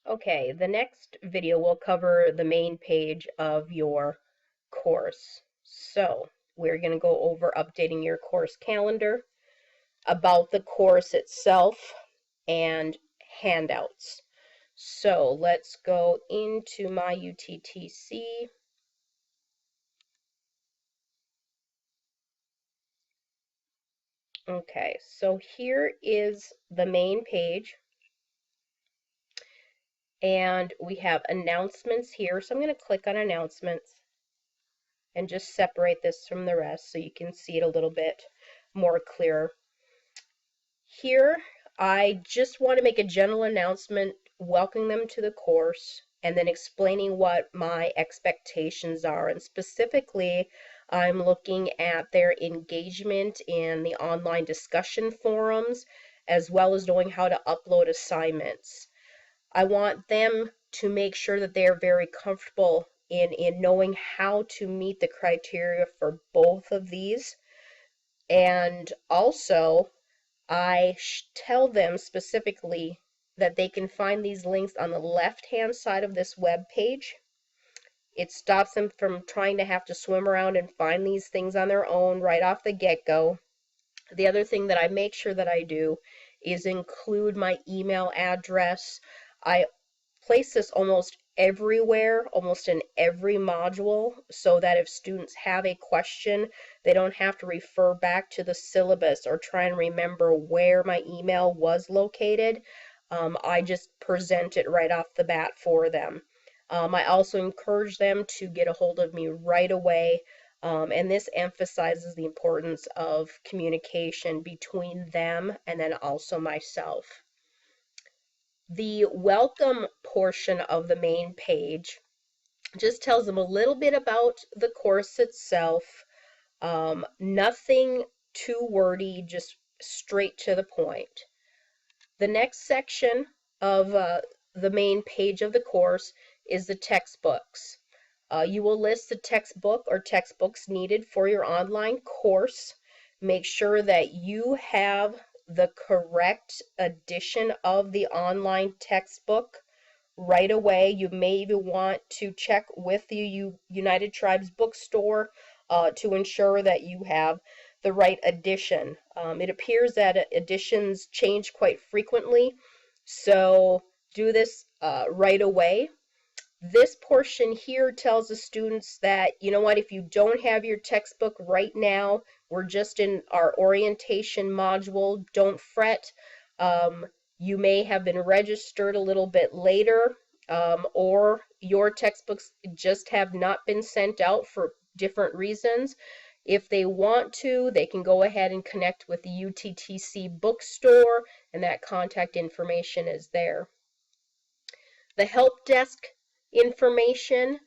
Okay, the next video will cover the main page of your course. So we're going to go over updating your course calendar, about the course itself, and handouts. So let's go into my UTTC. Okay, so here is the main page. And we have announcements here. So I'm going to click on announcements and just separate this from the rest so you can see it a little bit more clear. Here, I just want to make a general announcement, welcoming them to the course, and then explaining what my expectations are. And specifically, I'm looking at their engagement in the online discussion forums, as well as knowing how to upload assignments. I want them to make sure that they're very comfortable in knowing how to meet the criteria for both of these. And also, I tell them specifically that they can find these links on the left-hand side of this web page. It stops them from trying to have to swim around and find these things on their own right off the get-go. The other thing that I make sure that I do is include my email address. I place this almost everywhere, almost in every module, so that if students have a question, they don't have to refer back to the syllabus or try and remember where my email was located. I just present it right off the bat for them. I also encourage them to get a hold of me right away, and this emphasizes the importance of communication between them and then also myself. The welcome portion of the main page just tells them a little bit about the course itself. Nothing too wordy, just straight to the point. The next section of the main page of the course is the textbooks. You will list the textbook or textbooks needed for your online course. Make sure that you have the correct edition of the online textbook right away. You may even want to check with the United Tribes bookstore to ensure that you have the right edition. It appears that editions change quite frequently, so do this right away. This portion here tells the students that, you know what, if you don't have your textbook right now, we're just in our orientation module, don't fret. You may have been registered a little bit later, or your textbooks just have not been sent out for different reasons. If they want to, they can go ahead and connect with the UTTC bookstore, and that contact information is there. The help desk information,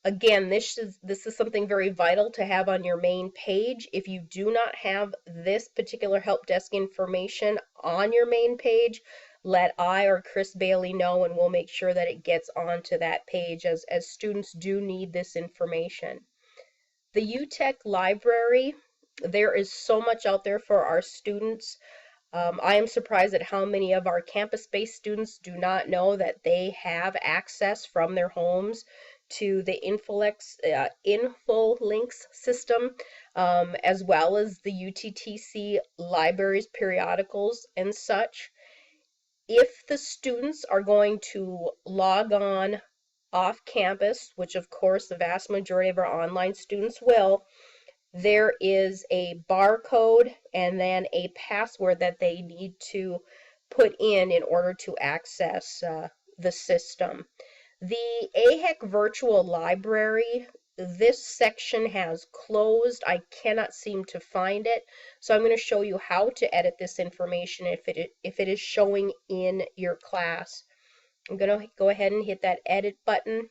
again, this is something very vital to have on your main page. If you do not have this particular help desk information on your main page, let I or Chris Bailey know, and we'll make sure that it gets onto that page, as students do need this information. The UTech library, there is so much out there for our students. I am surprised at how many of our campus-based students do not know that they have access from their homes to the InfoLinks system, as well as the UTTC libraries, periodicals, and such. If the students are going to log on off campus, which of course the vast majority of our online students will, there is a barcode and then a password that they need to put in order to access the system. The AHEC Virtual Library, this section has closed. I cannot seem to find it, so I'm going to show you how to edit this information if it is showing in your class. I'm going to go ahead and hit that edit button.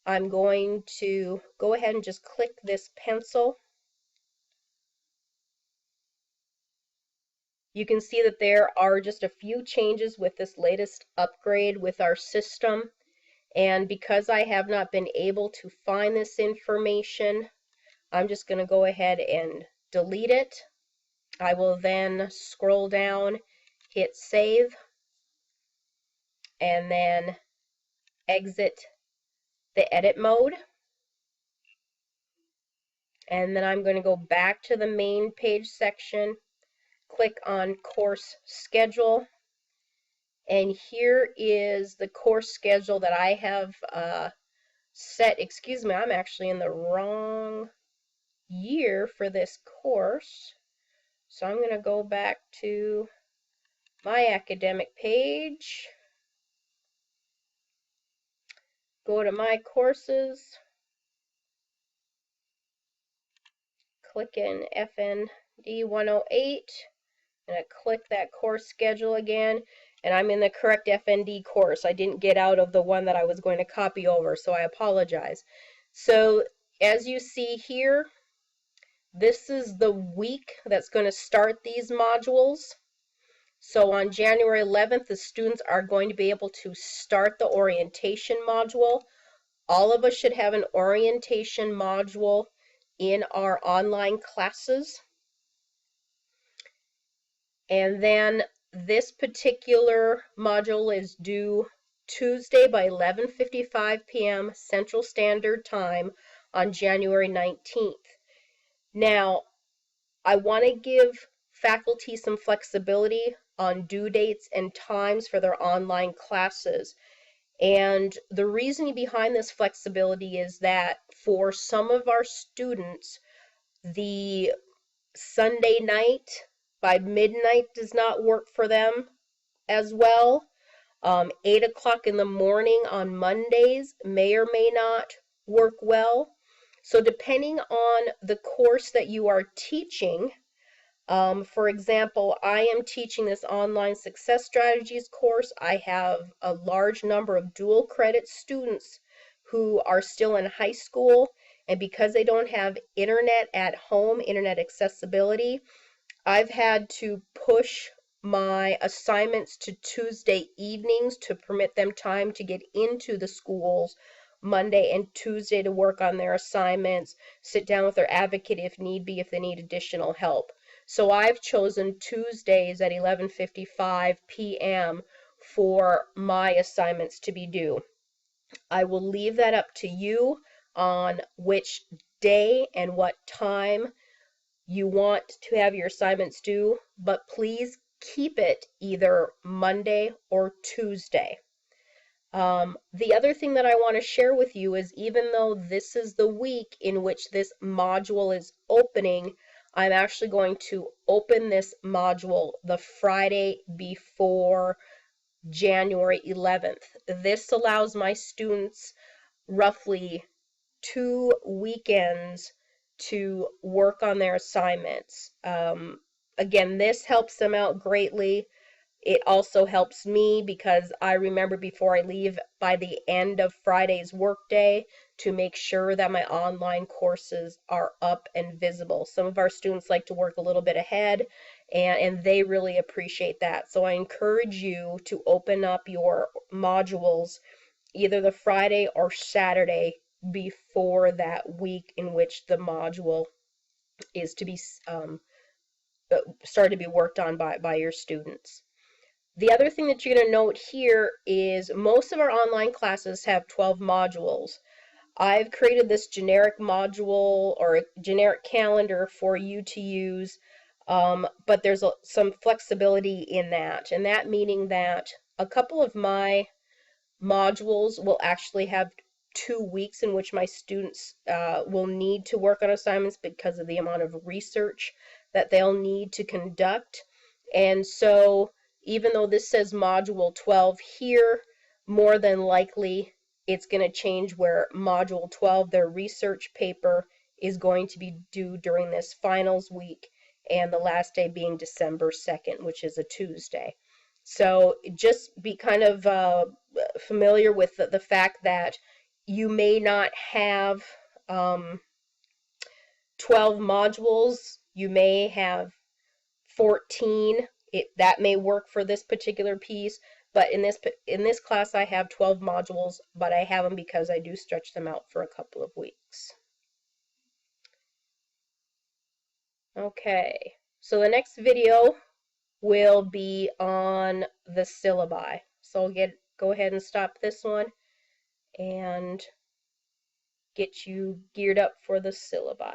I'm going to go ahead and just click this pencil. You can see that there are just a few changes with this latest upgrade with our system. And because I have not been able to find this information, I'm just going to go ahead and delete it. I will then scroll down, hit save, and then exit the edit mode. And then I'm going to go back to the main page section, click on course schedule, and here is the course schedule that I have set. Excuse me, I'm actually in the wrong year for this course. So I'm going to go back to my academic page, go to my courses, click in FND 108, and I click that course schedule again, and I'm in the correct FND course. I didn't get out of the one that I was going to copy over, so I apologize. So as you see here, this is the week that's going to start these modules. So on January 11th, the students are going to be able to start the orientation module. All of us should have an orientation module in our online classes. And then this particular module is due Tuesday by 11:55 p.m. Central Standard Time on January 19th. Now, I want to give faculty some flexibility on due dates and times for their online classes. And the reasoning behind this flexibility is that for some of our students, the Sunday night by midnight does not work for them as well. 8 o'clock in the morning on Mondays may or may not work well. So depending on the course that you are teaching, for example, I am teaching this online success strategies course. I have a large number of dual credit students who are still in high school, and because they don't have internet at home, internet accessibility, I've had to push my assignments to Tuesday evenings to permit them time to get into the schools Monday and Tuesday to work on their assignments, sit down with their advocate if need be, if they need additional help. So I've chosen Tuesdays at 11:55 p.m. for my assignments to be due. I will leave that up to you on which day and what time you want to have your assignments due, but please keep it either Monday or Tuesday. The other thing that I want to share with you is even though this is the week in which this module is opening, I'm actually going to open this module the Friday before January 11th. This allows my students roughly 2 weekends to work on their assignments. Again, this helps them out greatly. It also helps me because I remember before I leave by the end of Friday's workday to make sure that my online courses are up and visible. Some of our students like to work a little bit ahead, and they really appreciate that. So I encourage you to open up your modules either the Friday or Saturday before that week in which the module is to be started to be worked on by your students. The other thing that you're going to note here is most of our online classes have 12 modules. I've created this generic module or a generic calendar for you to use, but there's some flexibility in that, and that meaning that a couple of my modules will actually have 2 weeks in which my students will need to work on assignments because of the amount of research that they'll need to conduct. And so even though this says module 12 here, more than likely it's going to change where module 12, their research paper, is going to be due during this finals week, and the last day being December 2nd, which is a Tuesday. So just be kind of familiar with the fact that you may not have 12 modules. You may have 14. That may work for this particular piece, but in this class I have 12 modules, but I have them because I do stretch them out for a couple of weeks. Okay, so the next video will be on the syllabi. So I'll go ahead and stop this one and get you geared up for the syllabi.